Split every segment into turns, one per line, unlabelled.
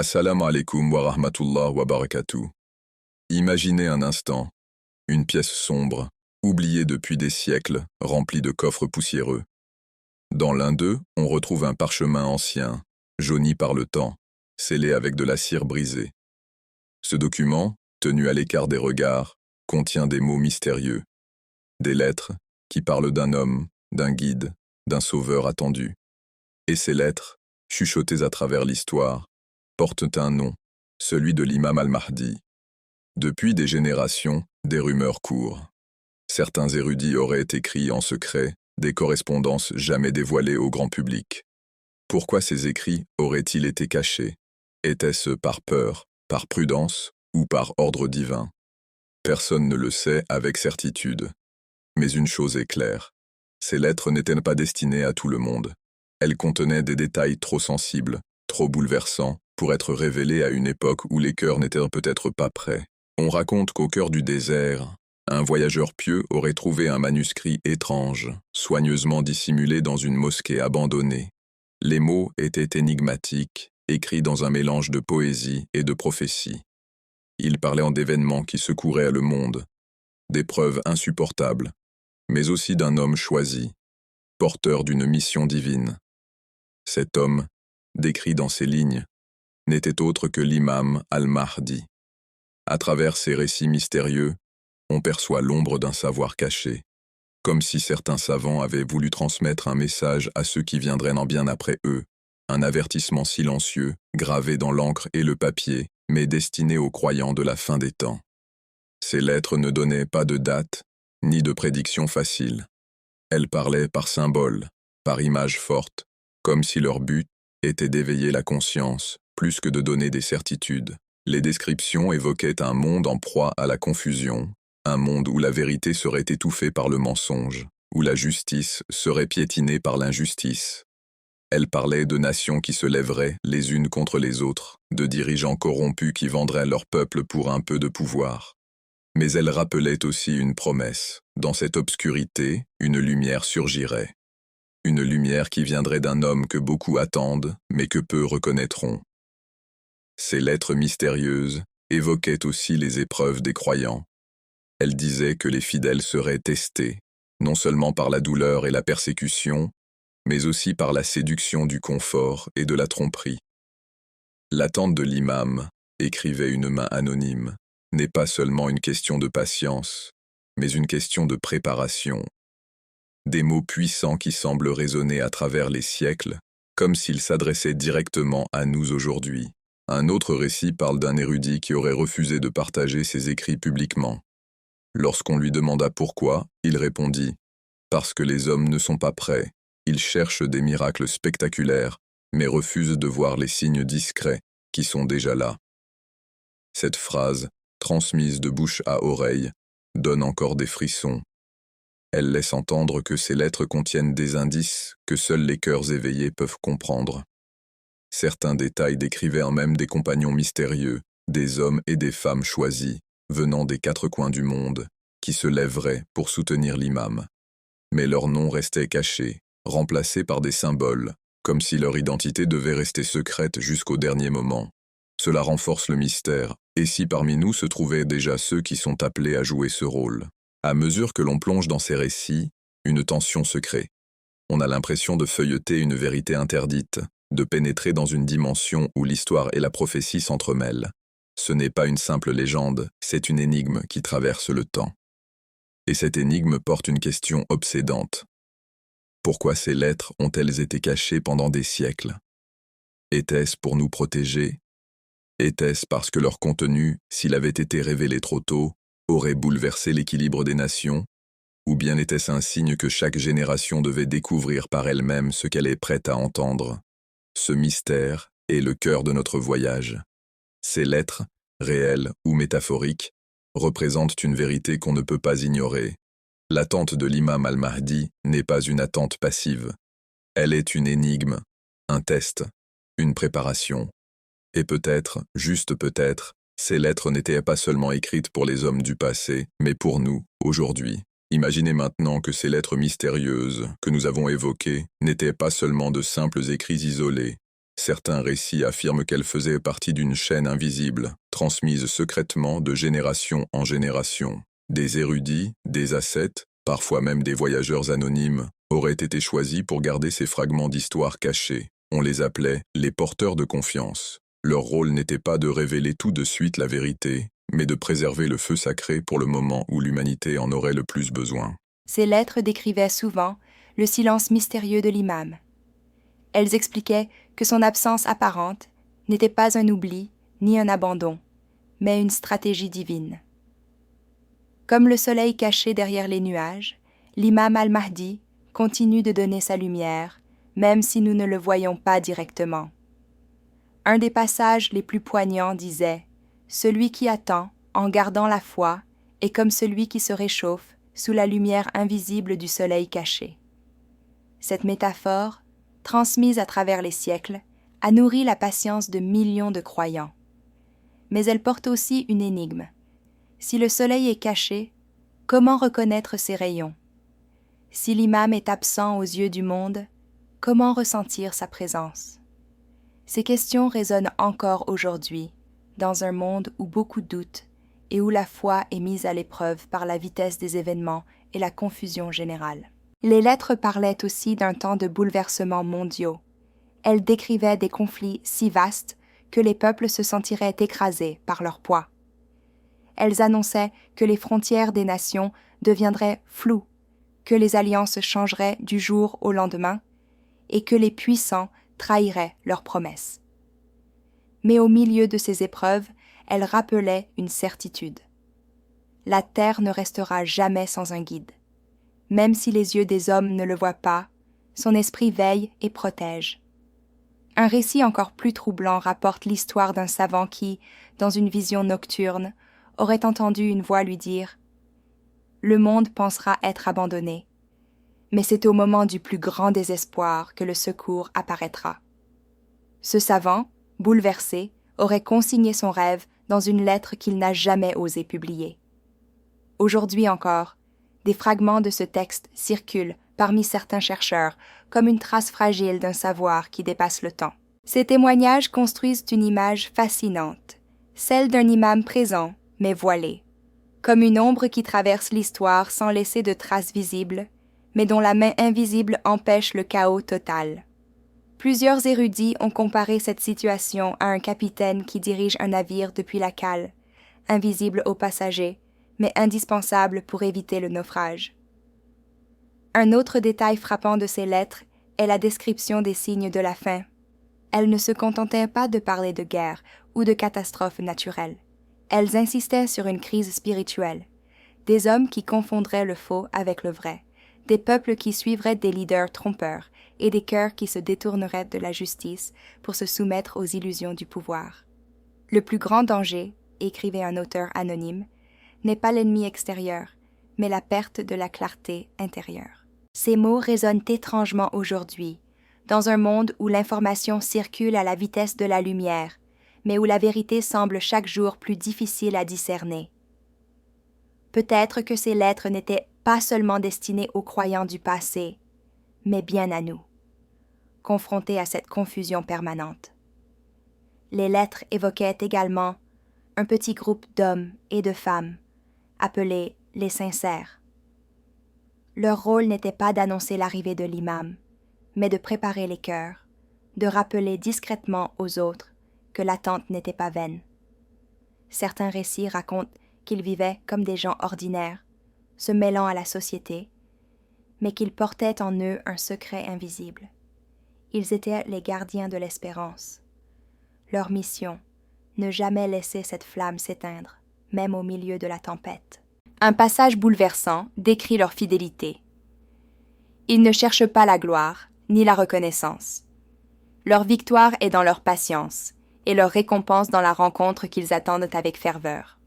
Assalamu alaikum wa rahmatullah wa barakatuh. Imaginez un instant, une pièce sombre, oubliée depuis des siècles, remplie de coffres poussiéreux. Dans l'un d'eux, on retrouve un parchemin ancien, jauni par le temps, scellé avec de la cire brisée. Ce document, tenu à l'écart des regards, contient des mots mystérieux, des lettres qui parlent d'un homme, d'un guide, d'un sauveur attendu. Et ces lettres, chuchotées à travers l'histoire, portent un nom, celui de l'imam al-Mahdi. Depuis des générations, des rumeurs courent. Certains érudits auraient écrit en secret des correspondances jamais dévoilées au grand public. Pourquoi ces écrits auraient-ils été cachés? Était-ce par peur, par prudence ou par ordre divin? Personne ne le sait avec certitude. Mais une chose est claire, ces lettres n'étaient pas destinées à tout le monde. Elles contenaient des détails trop sensibles, trop bouleversants, pour être révélés à une époque où les cœurs n'étaient peut-être pas prêts. On raconte qu'au cœur du désert, un voyageur pieux aurait trouvé un manuscrit étrange, soigneusement dissimulé dans une mosquée abandonnée. Les mots étaient énigmatiques, écrits dans un mélange de poésie et de prophétie. Ils parlaient d'événements qui secouraient le monde, d'épreuves insupportables, mais aussi d'un homme choisi, porteur d'une mission divine. Cet homme, décrit dans ces lignes, n'était autre que l'imam al-Mahdi. À travers ces récits mystérieux, on perçoit l'ombre d'un savoir caché, comme si certains savants avaient voulu transmettre un message à ceux qui viendraient en bien après eux, un avertissement silencieux, gravé dans l'encre et le papier, mais destiné aux croyants de la fin des temps. Ces lettres ne donnaient pas de date, ni de prédiction facile. Elles parlaient par symboles, par images fortes, comme si leur but était d'éveiller la conscience, plus que de donner des certitudes. Les descriptions évoquaient un monde en proie à la confusion, un monde où la vérité serait étouffée par le mensonge, où la justice serait piétinée par l'injustice. Elles parlaient de nations qui se lèveraient les unes contre les autres, de dirigeants corrompus qui vendraient leur peuple pour un peu de pouvoir. Mais elles rappelaient aussi une promesse. Dans cette obscurité, une lumière surgirait. Une lumière qui viendrait d'un homme que beaucoup attendent, mais que peu reconnaîtront. Ces lettres mystérieuses évoquaient aussi les épreuves des croyants. Elles disaient que les fidèles seraient testés, non seulement par la douleur et la persécution, mais aussi par la séduction du confort et de la tromperie. L'attente de l'imam, écrivait une main anonyme, n'est pas seulement une question de patience, mais une question de préparation. Des mots puissants qui semblent résonner à travers les siècles, comme s'ils s'adressaient directement à nous aujourd'hui. Un autre récit parle d'un érudit qui aurait refusé de partager ses écrits publiquement. Lorsqu'on lui demanda pourquoi, il répondit « Parce que les hommes ne sont pas prêts, ils cherchent des miracles spectaculaires, mais refusent de voir les signes discrets qui sont déjà là. » Cette phrase, transmise de bouche à oreille, donne encore des frissons. Elle laisse entendre que ces lettres contiennent des indices que seuls les cœurs éveillés peuvent comprendre. Certains détails décrivaient même des compagnons mystérieux, des hommes et des femmes choisis, venant des quatre coins du monde, qui se lèveraient pour soutenir l'imam. Mais leurs noms restaient cachés, remplacés par des symboles, comme si leur identité devait rester secrète jusqu'au dernier moment. Cela renforce le mystère, et si parmi nous se trouvaient déjà ceux qui sont appelés à jouer ce rôle. À mesure que l'on plonge dans ces récits, une tension se crée. On a l'impression de feuilleter une vérité interdite, de pénétrer dans une dimension où l'histoire et la prophétie s'entremêlent. Ce n'est pas une simple légende, c'est une énigme qui traverse le temps. Et cette énigme porte une question obsédante. Pourquoi ces lettres ont-elles été cachées pendant des siècles? Était-ce pour nous protéger? Était-ce parce que leur contenu, s'il avait été révélé trop tôt, aurait bouleversé l'équilibre des nations? Ou bien était-ce un signe que chaque génération devait découvrir par elle-même ce qu'elle est prête à entendre? Ce mystère est le cœur de notre voyage. Ces lettres, réelles ou métaphoriques, représentent une vérité qu'on ne peut pas ignorer. L'attente de l'imam al-Mahdi n'est pas une attente passive. Elle est une énigme, un test, une préparation. Et peut-être, juste peut-être, ces lettres n'étaient pas seulement écrites pour les hommes du passé, mais pour nous, aujourd'hui. Imaginez maintenant que ces lettres mystérieuses que nous avons évoquées n'étaient pas seulement de simples écrits isolés. Certains récits affirment qu'elle faisait partie d'une chaîne invisible, transmise secrètement de génération en génération. Des érudits, des ascètes, parfois même des voyageurs anonymes, auraient été choisis pour garder ces fragments d'histoire cachés. On les appelait les porteurs de confiance. Leur rôle n'était pas de révéler tout de suite la vérité, mais de préserver le feu sacré pour le moment où l'humanité en aurait le plus besoin.
Ces lettres décrivaient souvent le silence mystérieux de l'imam. Elles expliquaient que son absence apparente n'était pas un oubli ni un abandon, mais une stratégie divine. Comme le soleil caché derrière les nuages, l'imam al-Mahdi continue de donner sa lumière, même si nous ne le voyons pas directement. Un des passages les plus poignants disait « Celui qui attend, en gardant la foi, est comme celui qui se réchauffe sous la lumière invisible du soleil caché. » Cette métaphore, transmise à travers les siècles, a nourri la patience de millions de croyants. Mais elle porte aussi une énigme. Si le soleil est caché, comment reconnaître ses rayons? Si l'imam est absent aux yeux du monde, comment ressentir sa présence? Ces questions résonnent encore aujourd'hui, dans un monde où beaucoup doutent et où la foi est mise à l'épreuve par la vitesse des événements et la confusion générale. Les lettres parlaient aussi d'un temps de bouleversements mondiaux. Elles décrivaient des conflits si vastes que les peuples se sentiraient écrasés par leur poids. Elles annonçaient que les frontières des nations deviendraient floues, que les alliances changeraient du jour au lendemain et que les puissants trahiraient leurs promesses. Mais au milieu de ces épreuves, elles rappelaient une certitude. La terre ne restera jamais sans un guide. Même si les yeux des hommes ne le voient pas, son esprit veille et protège. Un récit encore plus troublant rapporte l'histoire d'un savant qui, dans une vision nocturne, aurait entendu une voix lui dire « Le monde pensera être abandonné, mais c'est au moment du plus grand désespoir que le secours apparaîtra. » Ce savant, bouleversé, aurait consigné son rêve dans une lettre qu'il n'a jamais osé publier. Aujourd'hui encore, des fragments de ce texte circulent parmi certains chercheurs comme une trace fragile d'un savoir qui dépasse le temps. Ces témoignages construisent une image fascinante, celle d'un imam présent, mais voilé, comme une ombre qui traverse l'histoire sans laisser de traces visibles, mais dont la main invisible empêche le chaos total. Plusieurs érudits ont comparé cette situation à un capitaine qui dirige un navire depuis la cale, invisible aux passagers, mais indispensable pour éviter le naufrage. Un autre détail frappant de ces lettres est la description des signes de la fin. Elles ne se contentaient pas de parler de guerre ou de catastrophes naturelles. Elles insistaient sur une crise spirituelle, des hommes qui confondraient le faux avec le vrai, des peuples qui suivraient des leaders trompeurs et des cœurs qui se détourneraient de la justice pour se soumettre aux illusions du pouvoir. Le plus grand danger, écrivait un auteur anonyme, n'est pas l'ennemi extérieur, mais la perte de la clarté intérieure. Ces mots résonnent étrangement aujourd'hui, dans un monde où l'information circule à la vitesse de la lumière, mais où la vérité semble chaque jour plus difficile à discerner. Peut-être que ces lettres n'étaient pas seulement destinées aux croyants du passé, mais bien à nous, confrontés à cette confusion permanente. Les lettres évoquaient également un petit groupe d'hommes et de femmes, appelés les sincères. Leur rôle n'était pas d'annoncer l'arrivée de l'imam, mais de préparer les cœurs, de rappeler discrètement aux autres que l'attente n'était pas vaine. Certains récits racontent qu'ils vivaient comme des gens ordinaires, se mêlant à la société, mais qu'ils portaient en eux un secret invisible. Ils étaient les gardiens de l'espérance. Leur mission, ne jamais laisser cette flamme s'éteindre, même au milieu de la tempête. Un passage bouleversant décrit leur fidélité. Ils ne cherchent pas la gloire, ni la reconnaissance. Leur victoire est dans leur patience, et leur récompense dans la rencontre qu'ils attendent avec ferveur.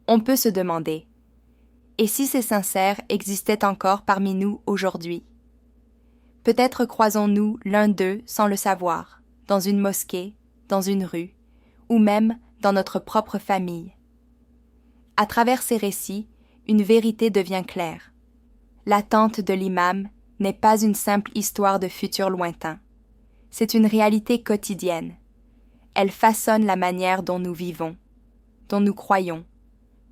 On peut se demander, et si ces sincères existaient encore parmi nous aujourd'hui? Peut-être croisons-nous l'un d'eux sans le savoir, dans une mosquée, dans une rue, ou même dans notre propre famille. À travers ces récits, une vérité devient claire. L'attente de l'imam n'est pas une simple histoire de futur lointain. C'est une réalité quotidienne. Elle façonne la manière dont nous vivons, dont nous croyons,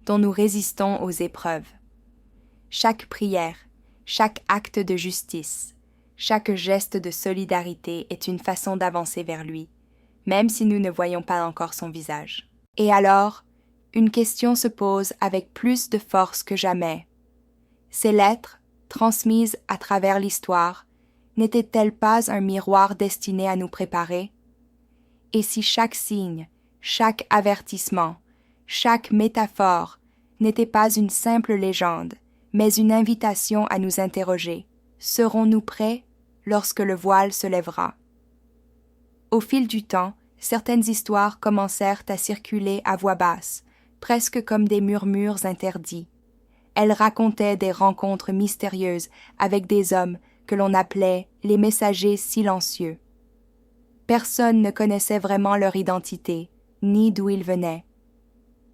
dont nous résistons aux épreuves. Chaque prière, chaque acte de justice, chaque geste de solidarité est une façon d'avancer vers lui, même si nous ne voyons pas encore son visage. Et alors, une question se pose avec plus de force que jamais. Ces lettres, transmises à travers l'histoire, n'étaient-elles pas un miroir destiné à nous préparer? Et si chaque signe, chaque avertissement, chaque métaphore n'était pas une simple légende, mais une invitation à nous interroger, serons-nous prêts lorsque le voile se lèvera? Au fil du temps, certaines histoires commencèrent à circuler à voix basse, presque comme des murmures interdits. Elles racontaient des rencontres mystérieuses avec des hommes que l'on appelait les messagers silencieux. Personne ne connaissait vraiment leur identité, ni d'où ils venaient.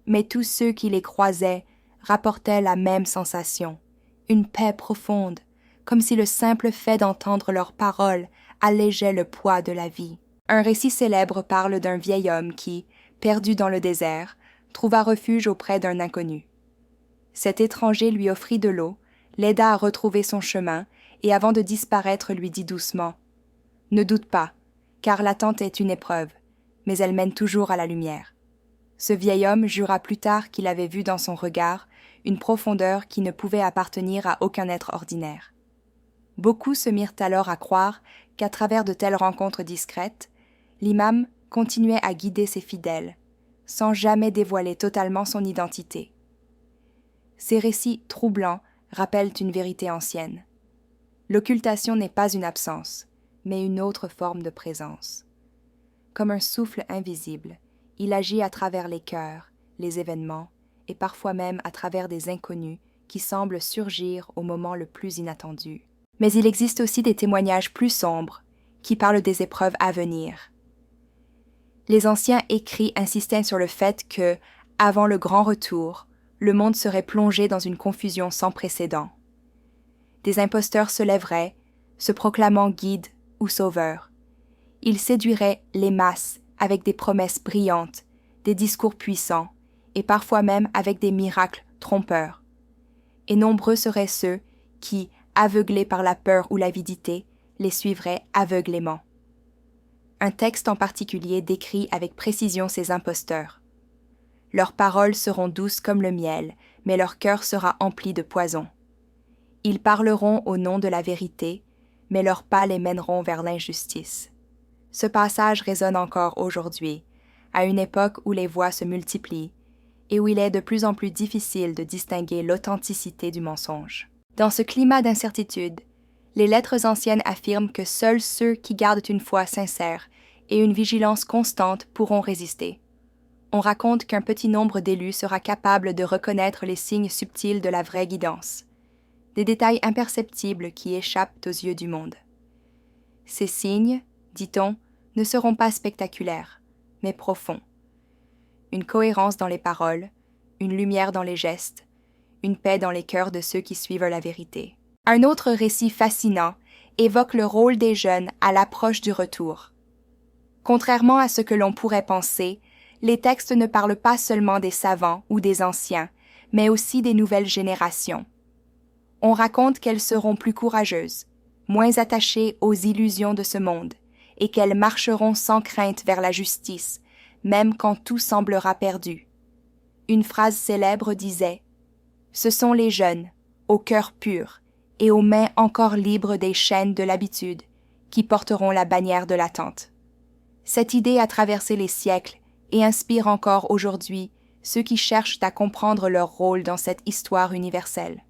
Mais tous ceux qui les croisaient rapportaient la même sensation, une paix profonde, comme si le simple fait d'entendre leurs paroles allégeait le poids de la vie. Un récit célèbre parle d'un vieil homme qui, perdu dans le désert, trouva refuge auprès d'un inconnu. Cet étranger lui offrit de l'eau, l'aida à retrouver son chemin, et avant de disparaître lui dit doucement « Ne doute pas, car l'attente est une épreuve, mais elle mène toujours à la lumière. » Ce vieil homme jura plus tard qu'il avait vu dans son regard une profondeur qui ne pouvait appartenir à aucun être ordinaire. Beaucoup se mirent alors à croire qu'à travers de telles rencontres discrètes, l'imam continuait à guider ses fidèles, sans jamais dévoiler totalement son identité. Ces récits troublants rappellent une vérité ancienne. L'occultation n'est pas une absence, mais une autre forme de présence. Comme un souffle invisible, il agit à travers les cœurs, les événements, et parfois même à travers des inconnus qui semblent surgir au moment le plus inattendu. Mais il existe aussi des témoignages plus sombres, qui parlent des épreuves à venir. Les anciens écrits insistaient sur le fait que, avant le grand retour, le monde serait plongé dans une confusion sans précédent. Des imposteurs se lèveraient, se proclamant guides ou sauveurs. Ils séduiraient les masses avec des promesses brillantes, des discours puissants, et parfois même avec des miracles trompeurs. Et nombreux seraient ceux qui, aveuglés par la peur ou l'avidité, les suivraient aveuglément. Un texte en particulier décrit avec précision ces imposteurs. Leurs paroles seront douces comme le miel, mais leur cœur sera empli de poison. Ils parleront au nom de la vérité, mais leurs pas les mèneront vers l'injustice. Ce passage résonne encore aujourd'hui, à une époque où les voix se multiplient et où il est de plus en plus difficile de distinguer l'authenticité du mensonge. Dans ce climat d'incertitude, les lettres anciennes affirment que seuls ceux qui gardent une foi sincère et une vigilance constante pourront résister. On raconte qu'un petit nombre d'élus sera capable de reconnaître les signes subtils de la vraie guidance, des détails imperceptibles qui échappent aux yeux du monde. Ces signes, dit-on, ne seront pas spectaculaires, mais profonds. Une cohérence dans les paroles, une lumière dans les gestes, une paix dans les cœurs de ceux qui suivent la vérité. Un autre récit fascinant évoque le rôle des jeunes à l'approche du retour. Contrairement à ce que l'on pourrait penser, les textes ne parlent pas seulement des savants ou des anciens, mais aussi des nouvelles générations. On raconte qu'elles seront plus courageuses, moins attachées aux illusions de ce monde, et qu'elles marcheront sans crainte vers la justice, même quand tout semblera perdu. Une phrase célèbre disait « Ce sont les jeunes, au cœur pur et aux mains encore libres des chaînes de l'habitude, qui porteront la bannière de l'attente. » Cette idée a traversé les siècles et inspire encore aujourd'hui ceux qui cherchent à comprendre leur rôle dans cette histoire universelle.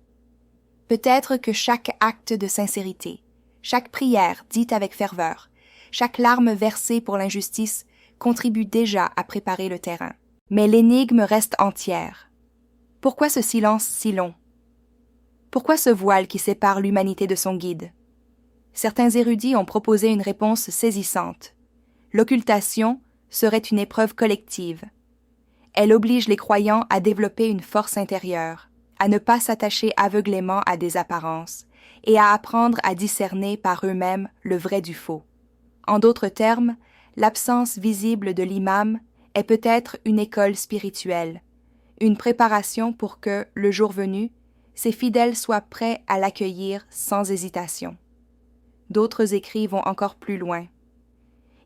Peut-être que chaque acte de sincérité, chaque prière dite avec ferveur, chaque larme versée pour l'injustice contribue déjà à préparer le terrain. Mais l'énigme reste entière. Pourquoi ce silence si long? Pourquoi ce voile qui sépare l'humanité de son guide? Certains érudits ont proposé une réponse saisissante. L'occultation serait une épreuve collective. Elle oblige les croyants à développer une force intérieure, à ne pas s'attacher aveuglément à des apparences et à apprendre à discerner par eux-mêmes le vrai du faux. En d'autres termes, l'absence visible de l'imam est peut-être une école spirituelle, une préparation pour que, le jour venu, ses fidèles soient prêts à l'accueillir sans hésitation. D'autres écrits vont encore plus loin.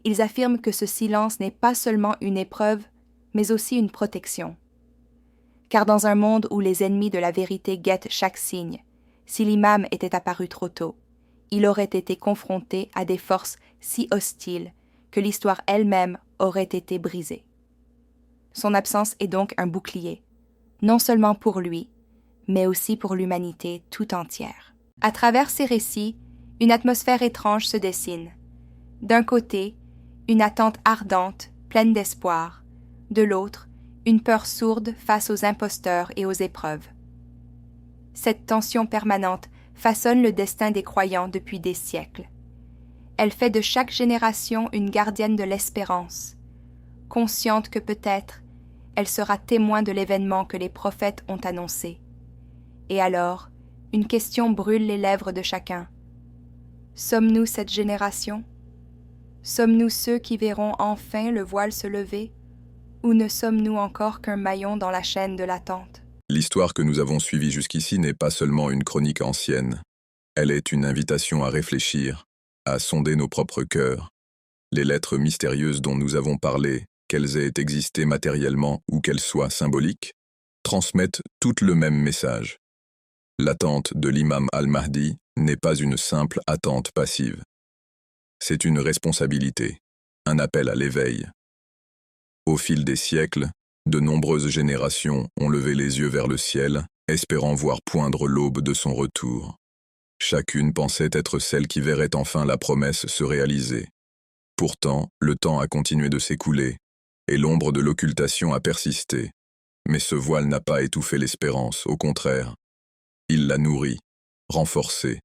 Ils affirment que ce silence n'est pas seulement une épreuve, mais aussi une protection. Car dans un monde où les ennemis de la vérité guettent chaque signe, si l'imam était apparu trop tôt, il aurait été confronté à des forces si hostiles que l'histoire elle-même aurait été brisée. Son absence est donc un bouclier, non seulement pour lui, mais aussi pour l'humanité tout entière. À travers ces récits, une atmosphère étrange se dessine. D'un côté, une attente ardente, pleine d'espoir. De l'autre, une peur sourde face aux imposteurs et aux épreuves. Cette tension permanente façonne le destin des croyants depuis des siècles. Elle fait de chaque génération une gardienne de l'espérance, consciente que peut-être elle sera témoin de l'événement que les prophètes ont annoncé. Et alors, une question brûle les lèvres de chacun. Sommes-nous cette génération? Sommes-nous ceux qui verront enfin le voile se lever? Ou ne sommes-nous encore qu'un maillon dans la chaîne de l'attente?
L'histoire que nous avons suivie jusqu'ici n'est pas seulement une chronique ancienne. Elle est une invitation à réfléchir, à sonder nos propres cœurs. Les lettres mystérieuses dont nous avons parlé, qu'elles aient existé matériellement ou qu'elles soient symboliques, transmettent toutes le même message. L'attente de l'imam al-Mahdi n'est pas une simple attente passive. C'est une responsabilité, un appel à l'éveil. Au fil des siècles, de nombreuses générations ont levé les yeux vers le ciel, espérant voir poindre l'aube de son retour. Chacune pensait être celle qui verrait enfin la promesse se réaliser. Pourtant, le temps a continué de s'écouler, et l'ombre de l'occultation a persisté. Mais ce voile n'a pas étouffé l'espérance, au contraire. Il l'a nourrie, renforcée,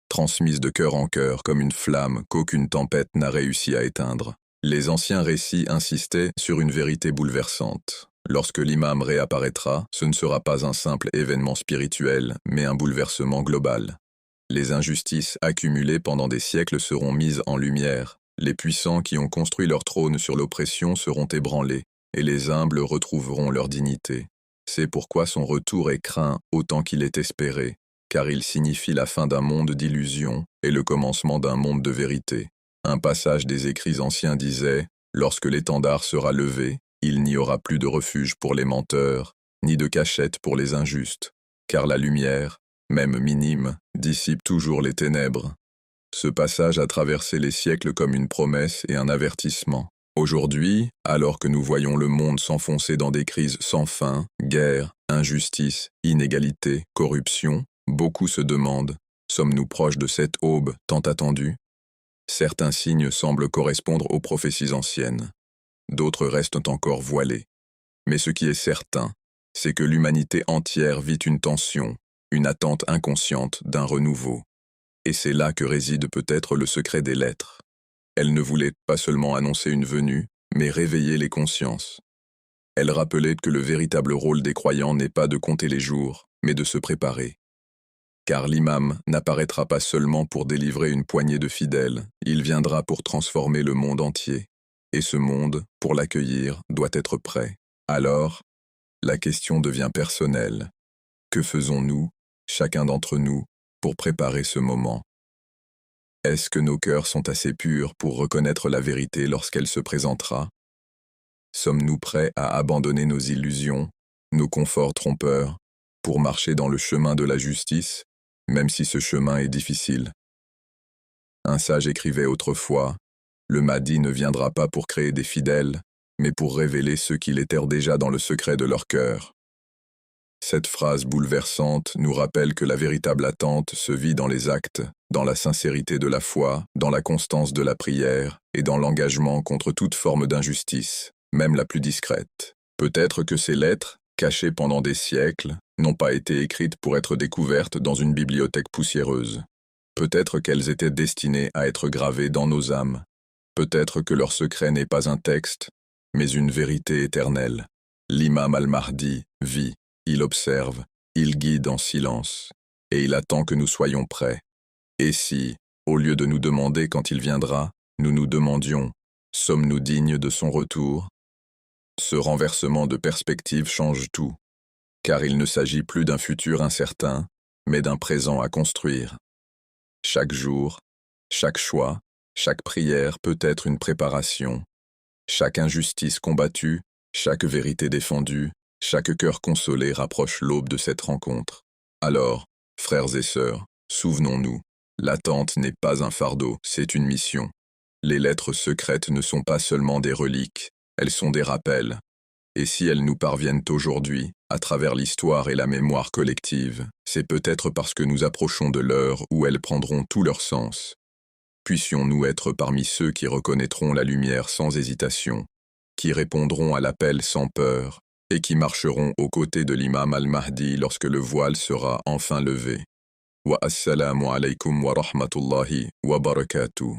transmise de cœur en cœur comme une flamme qu'aucune tempête n'a réussi à éteindre. Les anciens récits insistaient sur une vérité bouleversante. Lorsque l'imam réapparaîtra, ce ne sera pas un simple événement spirituel, mais un bouleversement global. Les injustices accumulées pendant des siècles seront mises en lumière, les puissants qui ont construit leur trône sur l'oppression seront ébranlés, et les humbles retrouveront leur dignité. C'est pourquoi son retour est craint autant qu'il est espéré, car il signifie la fin d'un monde d'illusions et le commencement d'un monde de vérité. Un passage des écrits anciens disait « Lorsque l'étendard sera levé, il n'y aura plus de refuge pour les menteurs, ni de cachette pour les injustes, car la lumière, même minime, dissipe toujours les ténèbres. » Ce passage a traversé les siècles comme une promesse et un avertissement. Aujourd'hui, alors que nous voyons le monde s'enfoncer dans des crises sans fin, guerre, injustice, inégalité, corruption, beaucoup se demandent « Sommes-nous proches de cette aube tant attendue ?» Certains signes semblent correspondre aux prophéties anciennes. D'autres restent encore voilés. Mais ce qui est certain, c'est que l'humanité entière vit une tension, une attente inconsciente d'un renouveau. Et c'est là que réside peut-être le secret des lettres. Elles ne voulaient pas seulement annoncer une venue, mais réveiller les consciences. Elles rappelaient que le véritable rôle des croyants n'est pas de compter les jours, mais de se préparer. Car l'imam n'apparaîtra pas seulement pour délivrer une poignée de fidèles, il viendra pour transformer le monde entier. Et ce monde, pour l'accueillir, doit être prêt. Alors, la question devient personnelle. Que faisons-nous, chacun d'entre nous, pour préparer ce moment? Est-ce que nos cœurs sont assez purs pour reconnaître la vérité lorsqu'elle se présentera? Sommes-nous prêts à abandonner nos illusions, nos conforts trompeurs, pour marcher dans le chemin de la justice, même si ce chemin est difficile? Un sage écrivait autrefois, « Le Mahdi ne viendra pas pour créer des fidèles, mais pour révéler ceux qui l'étaient déjà dans le secret de leur cœur. » Cette phrase bouleversante nous rappelle que la véritable attente se vit dans les actes, dans la sincérité de la foi, dans la constance de la prière et dans l'engagement contre toute forme d'injustice, même la plus discrète. Peut-être que ces lettres, cachées pendant des siècles, n'ont pas été écrites pour être découvertes dans une bibliothèque poussiéreuse. Peut-être qu'elles étaient destinées à être gravées dans nos âmes. Peut-être que leur secret n'est pas un texte, mais une vérité éternelle. L'imam al-Mahdi vit. Il observe, il guide en silence, et il attend que nous soyons prêts. Et si, au lieu de nous demander quand il viendra, Nous nous demandions, sommes-nous dignes de son retour? Ce renversement de perspective change tout, car il ne s'agit plus d'un futur incertain, mais d'un présent à construire. Chaque jour, chaque choix, chaque prière peut être une préparation. Chaque injustice combattue, chaque vérité défendue, chaque cœur consolé rapproche l'aube de cette rencontre. Alors, frères et sœurs, souvenons-nous, l'attente n'est pas un fardeau, c'est une mission. Les lettres secrètes ne sont pas seulement des reliques, elles sont des rappels. Et si elles nous parviennent aujourd'hui, à travers l'histoire et la mémoire collective, c'est peut-être parce que nous approchons de l'heure où elles prendront tout leur sens. Puissions-nous être parmi ceux qui reconnaîtront la lumière sans hésitation, qui répondront à l'appel sans peur, et qui marcheront aux côtés de l'imam al-Mahdi lorsque le voile sera enfin levé. Wa assalamu alaykum wa rahmatullahi wa barakatuh.